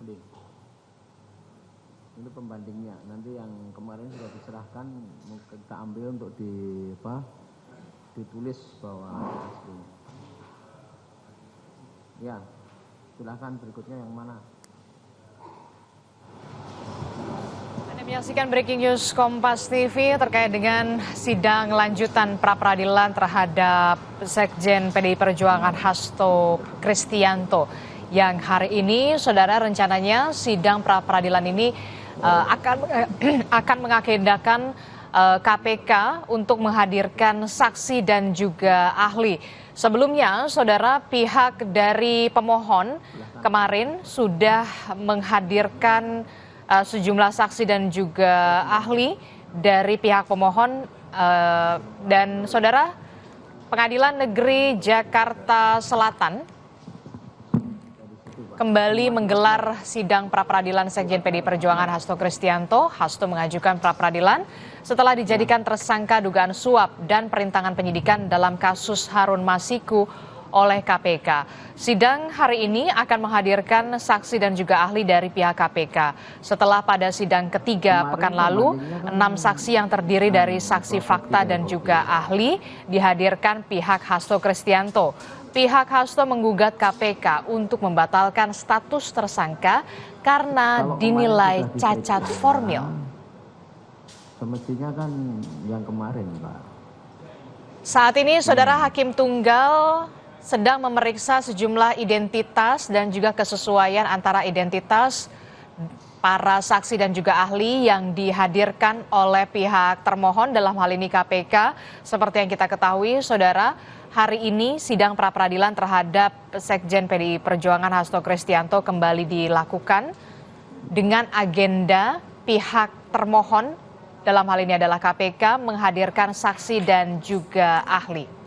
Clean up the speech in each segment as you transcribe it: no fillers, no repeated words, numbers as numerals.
pembanding. Ini pembandingnya. Nanti yang kemarin sudah diserahkan kita ambil untuk ditulis bahwa aslinya. Ya, silahkan berikutnya yang mana? Anda menyaksikan Breaking News Kompas TV terkait dengan sidang lanjutan pra-peradilan terhadap Sekjen PDI Perjuangan Hasto Kristianto. Yang hari ini, saudara, rencananya sidang pra-peradilan ini akan mengagendakan KPK untuk menghadirkan saksi dan juga ahli. Sebelumnya, saudara, pihak dari pemohon kemarin sudah menghadirkan sejumlah saksi dan juga ahli dari pihak pemohon dan saudara, Pengadilan Negeri Jakarta Selatan kembali menggelar sidang pra-peradilan Sekjen PDI Perjuangan Hasto Kristianto. Hasto mengajukan pra-peradilan setelah dijadikan tersangka dugaan suap dan perintangan penyidikan dalam kasus Harun Masiku oleh KPK. Sidang hari ini akan menghadirkan saksi dan juga ahli dari pihak KPK. Setelah pada sidang ketiga pekan lalu, 6 saksi yang terdiri dari saksi fakta dan juga ahli dihadirkan pihak Hasto Kristianto. Pihak Hasto menggugat KPK untuk membatalkan status tersangka karena dinilai cacat formil. Semestinya kan yang kemarin, Pak. Saat ini, saudara, Hakim Tunggal sedang memeriksa sejumlah identitas dan juga kesesuaian antara identitas para saksi dan juga ahli yang dihadirkan oleh pihak termohon, dalam hal ini KPK. Seperti yang kita ketahui, saudara, hari ini sidang pra-peradilan terhadap Sekjen PDI Perjuangan Hasto Kristianto kembali dilakukan dengan agenda pihak termohon, dalam hal ini adalah KPK, menghadirkan saksi dan juga ahli.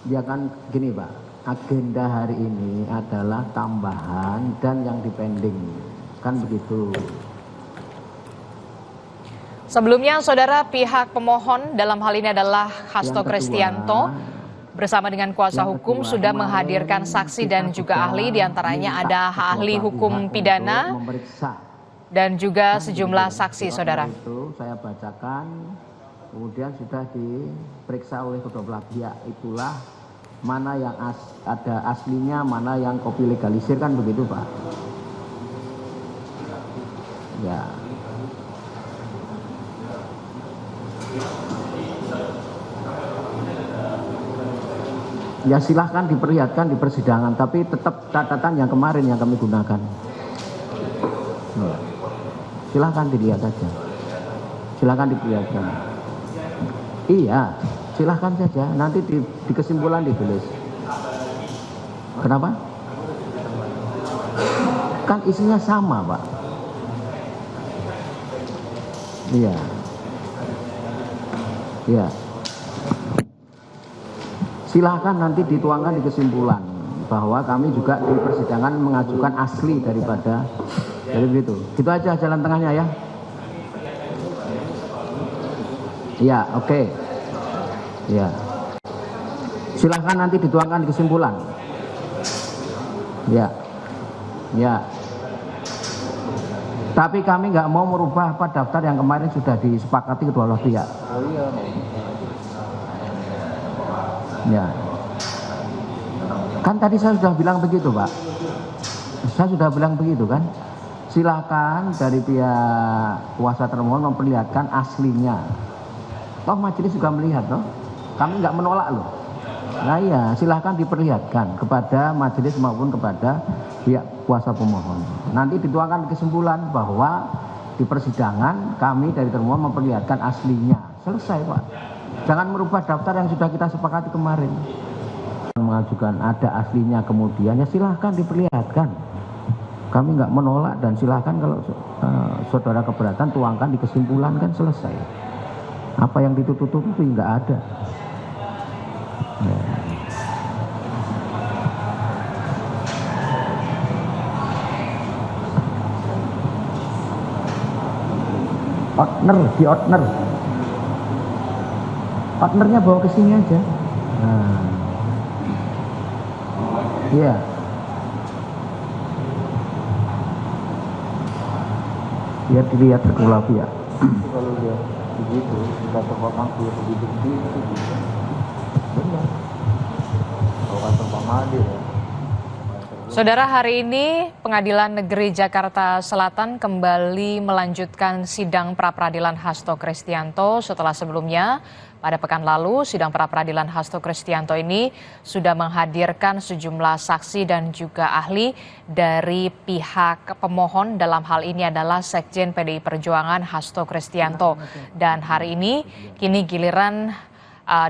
Ya kan gini, Pak, agenda hari ini adalah tambahan dan yang dipending, kan begitu. Sebelumnya, saudara, pihak pemohon dalam hal ini adalah Hasto Kristianto bersama dengan kuasa hukum sudah menghadirkan saksi dan juga ahli, diantaranya ada ahli hukum pidana dan juga sejumlah saksi, saudara. Itu saya bacakan, kemudian sudah diperiksa oleh kedua belah pihak. Itulah mana yang ada aslinya, mana yang kopi legalisir, kan begitu, Pak. Ya. Ya silahkan diperlihatkan di persidangan, tapi tetap catatan yang kemarin yang kami gunakan. Ya. Silahkan dilihat saja, silahkan diperlihatkan. Iya, silahkan saja, nanti di kesimpulan ditulis. Kenapa? Kan isinya sama, Pak. Iya. Ya, silahkan nanti dituangkan di kesimpulan bahwa kami juga di persidangan mengajukan asli daripada, jadi begitu. Gitu aja jalan tengahnya ya. Ya, oke. Ya, silahkan nanti dituangkan di kesimpulan. Ya, ya. Tapi kami nggak mau merubah daftar yang kemarin sudah disepakati kedua belah pihak. Ya, kan tadi saya sudah bilang begitu, Pak. Saya sudah bilang begitu kan. Silakan dari pihak kuasa termohon memperlihatkan aslinya. Toh majelis juga melihat, toh. Kami nggak menolak loh. Nah iya, silahkan diperlihatkan kepada majelis maupun kepada pihak kuasa pemohon. Nanti dituangkan kesimpulan bahwa di persidangan kami dari termohon memperlihatkan aslinya. Selesai, Pak. Jangan merubah daftar yang sudah kita sepakati kemarin. Mengajukan ada aslinya kemudian, ya silahkan diperlihatkan. Kami nggak menolak dan silahkan kalau saudara keberatan tuangkan di kesimpulan, kan selesai. Apa yang ditutup-tutupi nggak ada. Ya. Outner, di outner. Partnernya bawa ke sini aja. Nah, iya. Biar dilihat kedua pihak. Kalau dia begitu, kita terpotong dia begitu itu bisa. Benar. Kalau kata Bang Ade ya. Saudara, hari ini Pengadilan Negeri Jakarta Selatan kembali melanjutkan sidang pra-peradilan Hasto Kristianto setelah sebelumnya pada pekan lalu sidang pra-peradilan Hasto Kristianto ini sudah menghadirkan sejumlah saksi dan juga ahli dari pihak pemohon. Dalam hal ini adalah Sekjen PDI Perjuangan Hasto Kristianto, dan hari ini kini giliran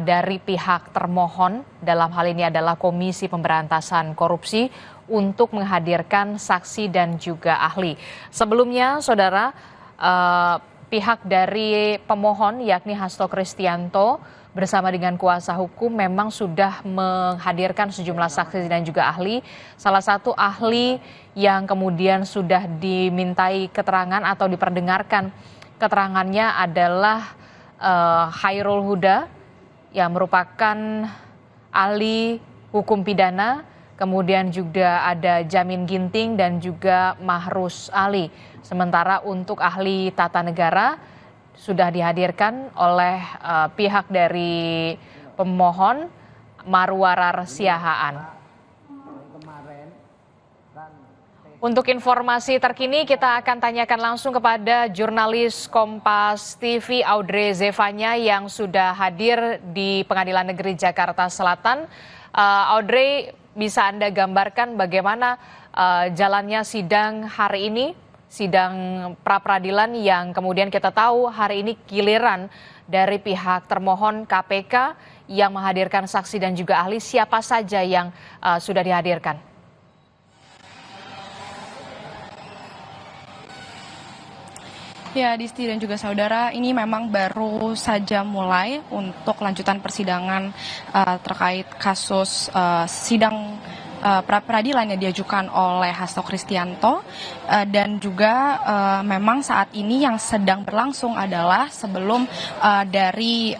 dari pihak termohon, dalam hal ini adalah Komisi Pemberantasan Korupsi, untuk menghadirkan saksi dan juga ahli. Sebelumnya, saudara, pihak dari pemohon yakni Hasto Kristianto bersama dengan kuasa hukum memang sudah menghadirkan sejumlah saksi dan juga ahli. Salah satu ahli yang kemudian sudah dimintai keterangan atau diperdengarkan keterangannya adalah Khairul Huda, yang merupakan ahli hukum pidana. Kemudian juga ada Jamin Ginting dan juga Mahrus Ali. Sementara untuk ahli tata negara sudah dihadirkan oleh pihak dari pemohon, Marwarar Siahaan. Untuk informasi terkini kita akan tanyakan langsung kepada jurnalis Kompas TV Audrey Zevanya yang sudah hadir di Pengadilan Negeri Jakarta Selatan. Audrey, bisa Anda gambarkan bagaimana jalannya sidang hari ini, sidang pra-peradilan yang kemudian kita tahu hari ini giliran dari pihak termohon KPK yang menghadirkan saksi dan juga ahli. Siapa saja yang sudah dihadirkan? Ya, Disti dan juga saudara, ini memang baru saja mulai untuk lanjutan persidangan terkait kasus sidang pra-peradilan yang diajukan oleh Hasto Kristianto, dan juga memang saat ini yang sedang berlangsung adalah sebelum dari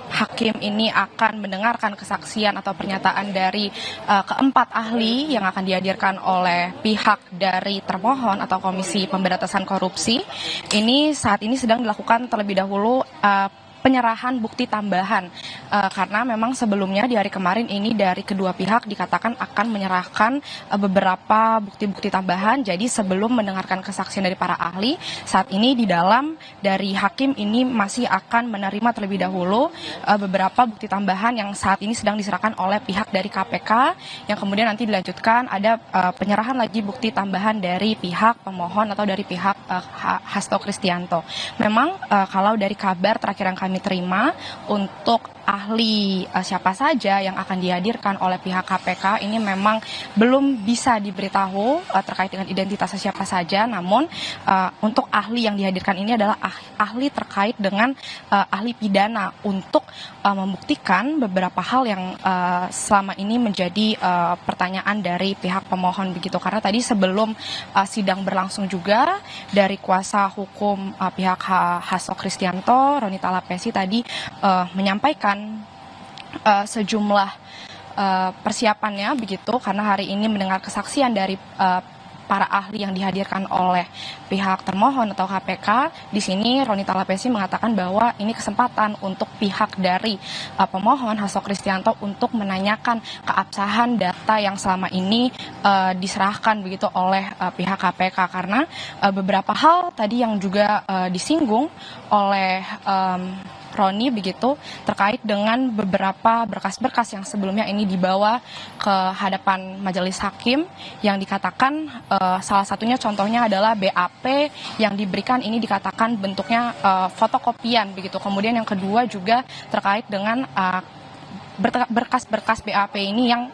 hakim ini akan mendengarkan kesaksian atau pernyataan dari keempat ahli yang akan dihadirkan oleh pihak dari termohon atau Komisi Pemberantasan Korupsi. Ini saat ini sedang dilakukan terlebih dahulu penyerahan bukti tambahan, karena memang sebelumnya di hari kemarin ini dari kedua pihak dikatakan akan menyerahkan beberapa bukti-bukti tambahan. Jadi sebelum mendengarkan kesaksian dari para ahli, saat ini di dalam dari hakim ini masih akan menerima terlebih dahulu beberapa bukti tambahan yang saat ini sedang diserahkan oleh pihak dari KPK, yang kemudian nanti dilanjutkan ada penyerahan lagi bukti tambahan dari pihak pemohon atau dari pihak Hasto Kristianto. Memang kalau dari kabar terakhir yang kami terima untuk ahli siapa saja yang akan dihadirkan oleh pihak KPK ini memang belum bisa diberitahu terkait dengan identitasnya siapa saja. Namun untuk ahli yang dihadirkan ini adalah ahli terkait dengan ahli pidana untuk membuktikan beberapa hal yang selama ini menjadi pertanyaan dari pihak pemohon begitu. Karena tadi sebelum sidang berlangsung juga dari kuasa hukum pihak Hasto Kristianto, Ronita Lapesi tadi menyampaikan sejumlah persiapannya begitu, karena hari ini mendengar kesaksian dari para ahli yang dihadirkan oleh pihak termohon atau KPK. Di sini Ronita Lapesi mengatakan bahwa ini kesempatan untuk pihak dari pemohon Hasto Kristianto untuk menanyakan keabsahan data yang selama ini diserahkan begitu oleh pihak KPK, karena beberapa hal tadi yang juga disinggung oleh Roni begitu terkait dengan beberapa berkas-berkas yang sebelumnya ini dibawa ke hadapan majelis hakim yang dikatakan salah satunya contohnya adalah BAP yang diberikan ini dikatakan bentuknya fotokopian begitu. Kemudian yang kedua juga terkait dengan berkas-berkas BAP ini yang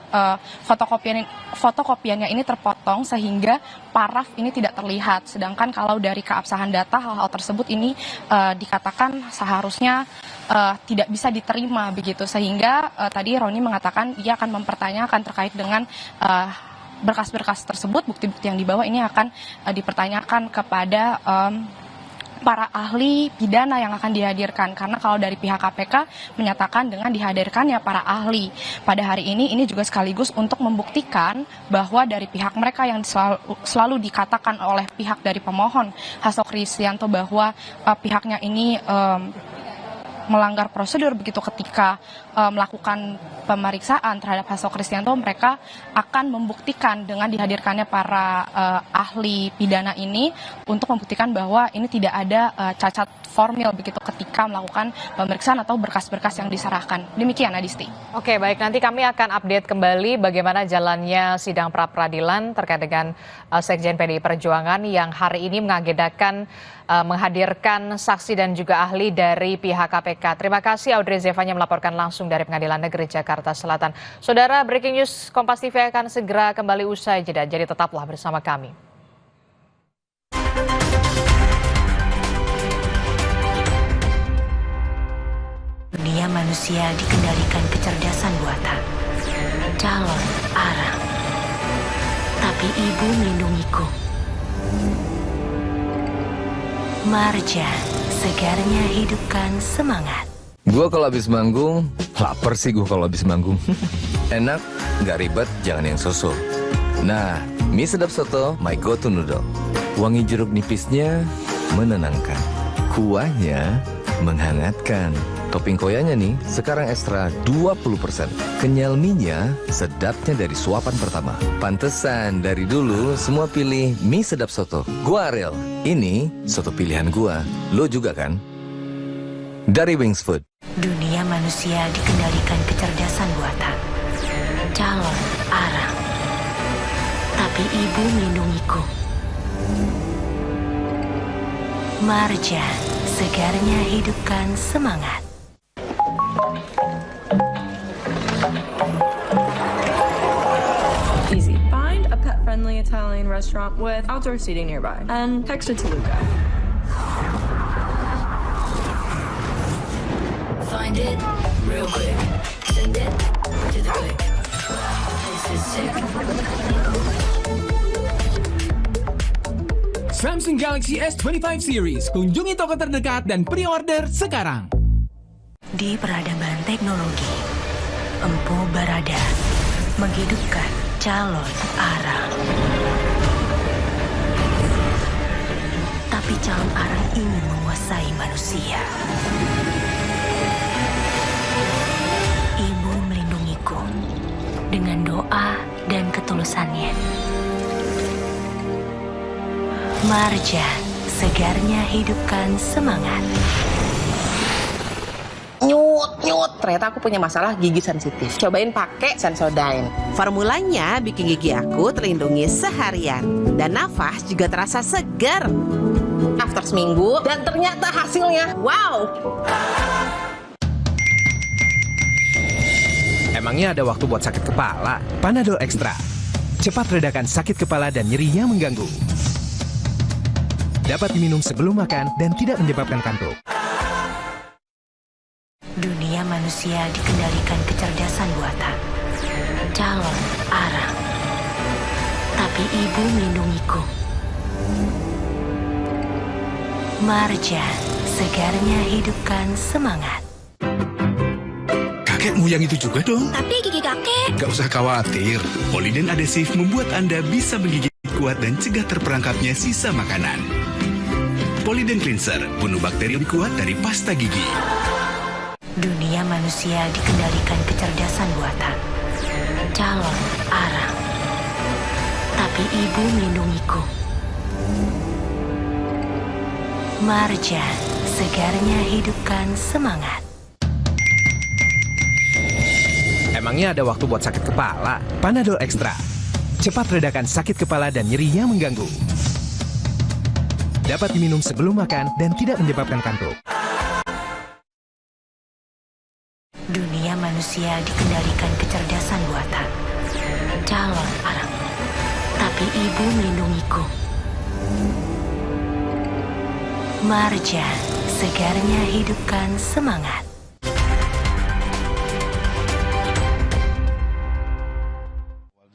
fotokopiannya ini terpotong sehingga paraf ini tidak terlihat. Sedangkan kalau dari keabsahan data hal-hal tersebut ini dikatakan seharusnya tidak bisa diterima begitu. Sehingga tadi Roni mengatakan ia akan mempertanyakan terkait dengan berkas-berkas tersebut, bukti-bukti yang dibawa ini akan dipertanyakan kepada para ahli pidana yang akan dihadirkan, karena kalau dari pihak KPK menyatakan dengan dihadirkannya para ahli pada hari ini juga sekaligus untuk membuktikan bahwa dari pihak mereka yang selalu dikatakan oleh pihak dari pemohon Hasto Kristianto bahwa pihaknya ini melanggar prosedur begitu ketika melakukan pemeriksaan terhadap Hasto Kristianto, mereka akan membuktikan dengan dihadirkannya para ahli pidana ini untuk membuktikan bahwa ini tidak ada cacat formil begitu ketika melakukan pemeriksaan atau berkas-berkas yang diserahkan. Demikian, Adisti. Oke, baik, nanti kami akan update kembali bagaimana jalannya sidang pra-peradilan terkait dengan Sekjen PDI Perjuangan yang hari ini mengagendakan menghadirkan saksi dan juga ahli dari pihak KPK. Terima kasih Audrey Zevanya melaporkan langsung dari Pengadilan Negeri Jakarta Selatan. Saudara, breaking news Kompas TV akan segera kembali usai jeda, jadi tetaplah bersama kami. Dunia manusia dikendalikan kecerdasan buatan. Calon arang. Tapi ibu melindungiku. Marjan, segarnya hidupkan semangat. Gua kalau habis manggung, lapar sih gua kalau habis manggung. Enak, nggak ribet, jangan yang soso. Nah, mie sedap soto, my go-to noodle. Wangi jeruk nipisnya menenangkan. Kuahnya menghangatkan. Topping koyanya nih, sekarang ekstra 20%. Kenyal mie-nya, sedapnya dari suapan pertama. Pantesan, dari dulu semua pilih mie sedap soto. Gua Ariel, ini soto pilihan gua. Lo juga kan? Dari Wings Food. Dunia manusia dikendalikan kecerdasan buatan. Calon arang. Tapi ibu melindungiku. Marjan, segarnya hidupkan semangat. Easy. Find a pet-friendly Italian restaurant with outdoor seating nearby and text it to Luca. Find it real quick. Send it to the quick. This is sick. Samsung Galaxy S25 series. Kunjungi toko terdekat dan pre-order sekarang. Di peradaban teknologi, Empu Barada menghidupkan calon arang. Tapi calon arang ingin menguasai manusia. Ibu melindungiku dengan doa dan ketulusannya. Marjan, segarnya hidupkan semangat. Nyut, ternyata aku punya masalah gigi sensitif. Cobain pakai Sensodyne. Formulanya bikin gigi aku terlindungi seharian. Dan nafas juga terasa segar. After seminggu, dan ternyata hasilnya, wow! Emangnya ada waktu buat sakit kepala? Panadol Extra. Cepat redakan sakit kepala dan nyeri yang mengganggu. Dapat diminum sebelum makan dan tidak menyebabkan kantuk. Dunia manusia dikendalikan kecerdasan buatan. Calon arang. Tapi ibu melindungiku. Marjan, segarnya hidupkan semangat. Kakekmu yang itu juga dong? Tapi gigi kakek. Gak usah khawatir. Poliden Adhesive membuat Anda bisa menggigit kuat dan cegah terperangkapnya sisa makanan. Poliden Cleanser, bunuh bakteri lebih kuat dari pasta gigi. Dunia manusia dikendalikan kecerdasan buatan. Calon arang. Tapi ibu melindungiku. Marjan, segarnya hidupkan semangat. Emangnya ada waktu buat sakit kepala? Panadol Extra. Cepat redakan sakit kepala dan nyeri yang mengganggu. Dapat diminum sebelum makan dan tidak menyebabkan kantuk. Dunia manusia dikendalikan kecerdasan buatan. Calon arang. Tapi ibu melindungiku. Marjan, segarnya hidupkan semangat.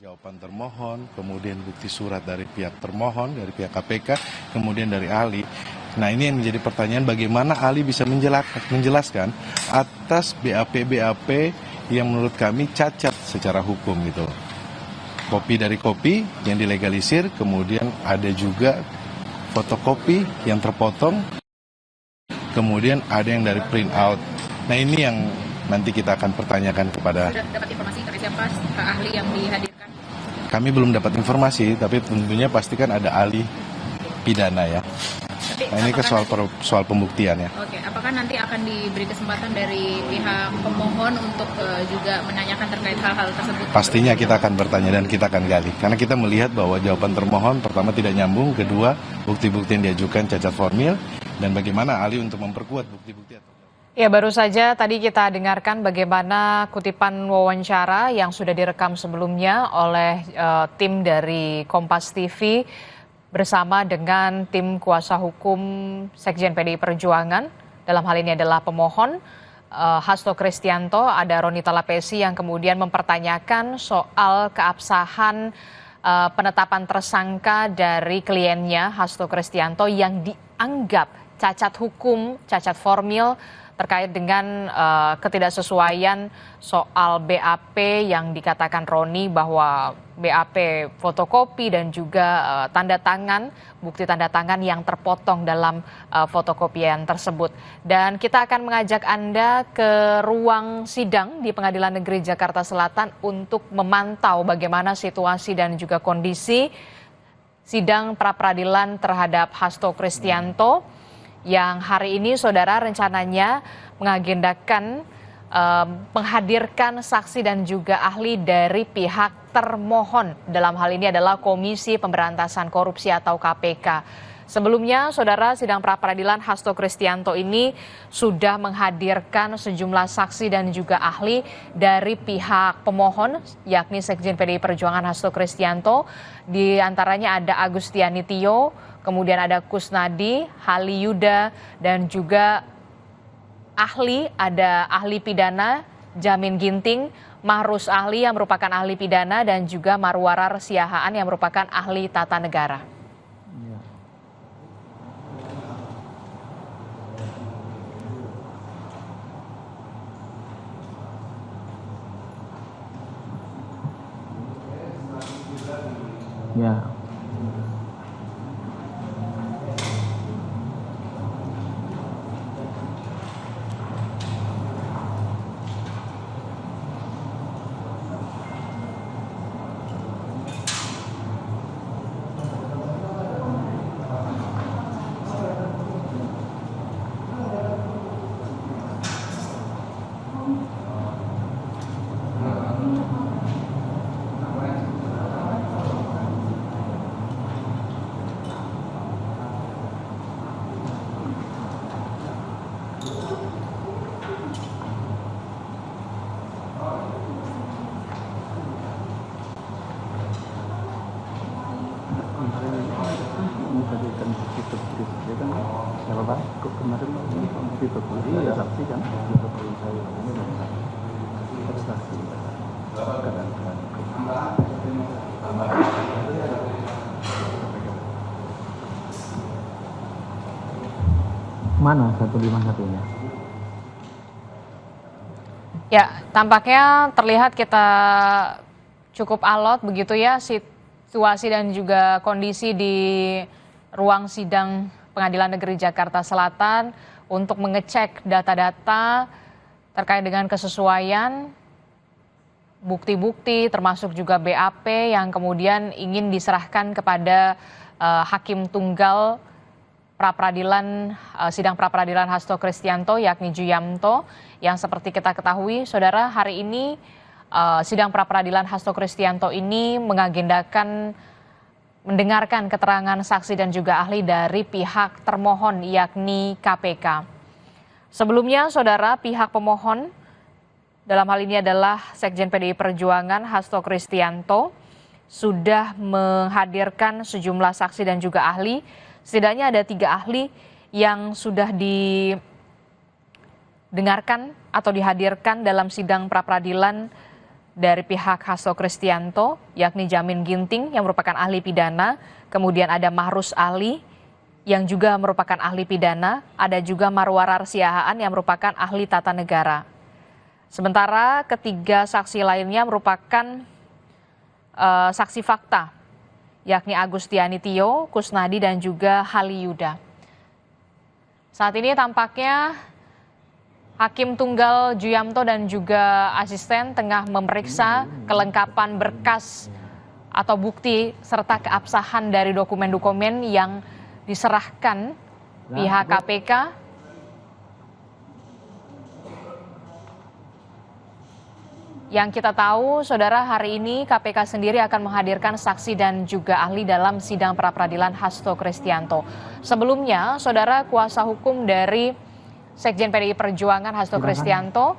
Jawaban termohon, kemudian bukti surat dari pihak termohon, dari pihak KPK, kemudian dari ahli. Nah ini yang menjadi pertanyaan, bagaimana ahli bisa menjelaskan atas BAP yang menurut kami cacat secara hukum gitu. Kopi dari kopi yang dilegalisir, kemudian ada juga fotokopi yang terpotong, kemudian ada yang dari print out. Nah ini yang nanti kita akan pertanyakan kepada. Sudah dapat informasi dari siapa ahli yang dihadirkan? Kami belum dapat informasi, tapi tentunya pastikan ada ahli pidana ya. Nah ini ke soal pembuktian ya. Oke, apakah nanti akan diberi kesempatan dari pihak pemohon untuk juga menanyakan terkait hal-hal tersebut? Pastinya kita akan bertanya dan kita akan gali. Karena kita melihat bahwa jawaban termohon pertama tidak nyambung, kedua bukti-bukti yang diajukan cacat formil, dan bagaimana ahli untuk memperkuat bukti-bukti. Ya, baru saja tadi kita dengarkan bagaimana kutipan wawancara yang sudah direkam sebelumnya oleh tim dari Kompas TV bersama dengan tim kuasa hukum Sekjen PDI Perjuangan. Dalam hal ini adalah pemohon Hasto Kristianto, ada Ronita Lapesi yang kemudian mempertanyakan soal keabsahan penetapan tersangka dari kliennya Hasto Kristianto yang dianggap cacat hukum, cacat formil terkait dengan ketidaksesuaian soal BAP yang dikatakan Roni bahwa BAP fotokopi dan juga tanda tangan, bukti tanda tangan yang terpotong dalam fotokopian tersebut. Dan kita akan mengajak Anda ke ruang sidang di Pengadilan Negeri Jakarta Selatan untuk memantau bagaimana situasi dan juga kondisi sidang pra-peradilan terhadap Hasto Kristianto yang hari ini saudara rencananya mengagendakan menghadirkan saksi dan juga ahli dari pihak termohon. Dalam hal ini adalah Komisi Pemberantasan Korupsi atau KPK. Sebelumnya saudara, sidang pra-peradilan Hasto Kristianto ini sudah menghadirkan sejumlah saksi dan juga ahli dari pihak pemohon yakni Sekjen PDI Perjuangan Hasto Kristianto. Di antaranya ada Agustiani Tio, kemudian ada Kusnadi, Hali Yuda, dan juga ada ahli pidana Jamin Ginting, Mahrus Ahli yang merupakan ahli pidana, dan juga Marwarar Siahaan yang merupakan ahli tata negara. Ya. Mana 151-nya? Ya, tampaknya terlihat kita cukup alot begitu ya situasi dan juga kondisi di ruang sidang Pengadilan Negeri Jakarta Selatan untuk mengecek data-data terkait dengan kesesuaian bukti-bukti termasuk juga BAP yang kemudian ingin diserahkan kepada Hakim Tunggal sidang pra-peradilan Hasto Kristianto yakni Juyamto, yang seperti kita ketahui saudara, hari ini sidang pra-peradilan Hasto Kristianto ini mengagendakan mendengarkan keterangan saksi dan juga ahli dari pihak termohon yakni KPK. Sebelumnya saudara, pihak pemohon dalam hal ini adalah Sekjen PDI Perjuangan Hasto Kristianto sudah menghadirkan sejumlah saksi dan juga ahli. Setidaknya ada 3 ahli yang sudah didengarkan atau dihadirkan dalam sidang pra-peradilan dari pihak Hasto Kristianto, yakni Jamin Ginting yang merupakan ahli pidana, kemudian ada Mahrus Ali yang juga merupakan ahli pidana, ada juga Marwarar Siahaan yang merupakan ahli tata negara. Sementara ketiga saksi lainnya merupakan saksi fakta, yakni Agustiani Tio, Kusnadi, dan juga Hali Yuda. Saat ini tampaknya Hakim Tunggal Juyamto dan juga asisten tengah memeriksa kelengkapan berkas atau bukti serta keabsahan dari dokumen-dokumen yang diserahkan pihak KPK. Yang kita tahu, saudara, hari ini KPK sendiri akan menghadirkan saksi dan juga ahli dalam sidang pra-peradilan Hasto Kristianto. Sebelumnya, saudara, kuasa hukum dari Sekjen PDI Perjuangan Hasto Kristianto,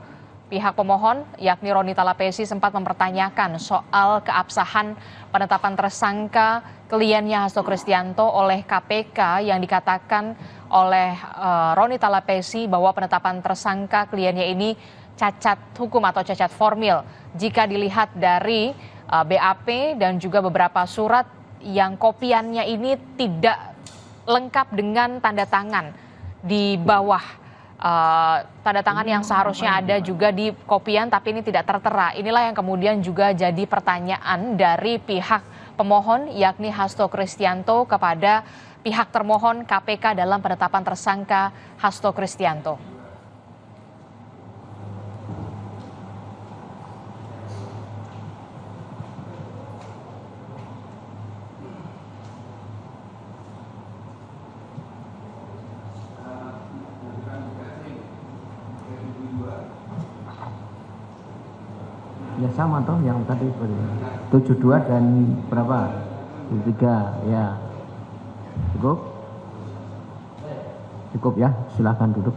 pihak pemohon yakni Roni Talapesi sempat mempertanyakan soal keabsahan penetapan tersangka kliennya Hasto Kristianto oleh KPK yang dikatakan oleh Roni Talapesi bahwa penetapan tersangka kliennya ini cacat hukum atau cacat formil jika dilihat dari BAP dan juga beberapa surat yang kopiannya ini tidak lengkap dengan tanda tangan di bawah tanda tangan yang seharusnya ada juga di kopian, tapi ini tidak tertera. Inilah yang kemudian juga jadi pertanyaan dari pihak pemohon yakni Hasto Kristianto kepada pihak termohon KPK dalam penetapan tersangka Hasto Kristianto. Ya sama toh yang tadi 72 dan berapa? 73 ya. Cukup? Cukup ya, silakan duduk.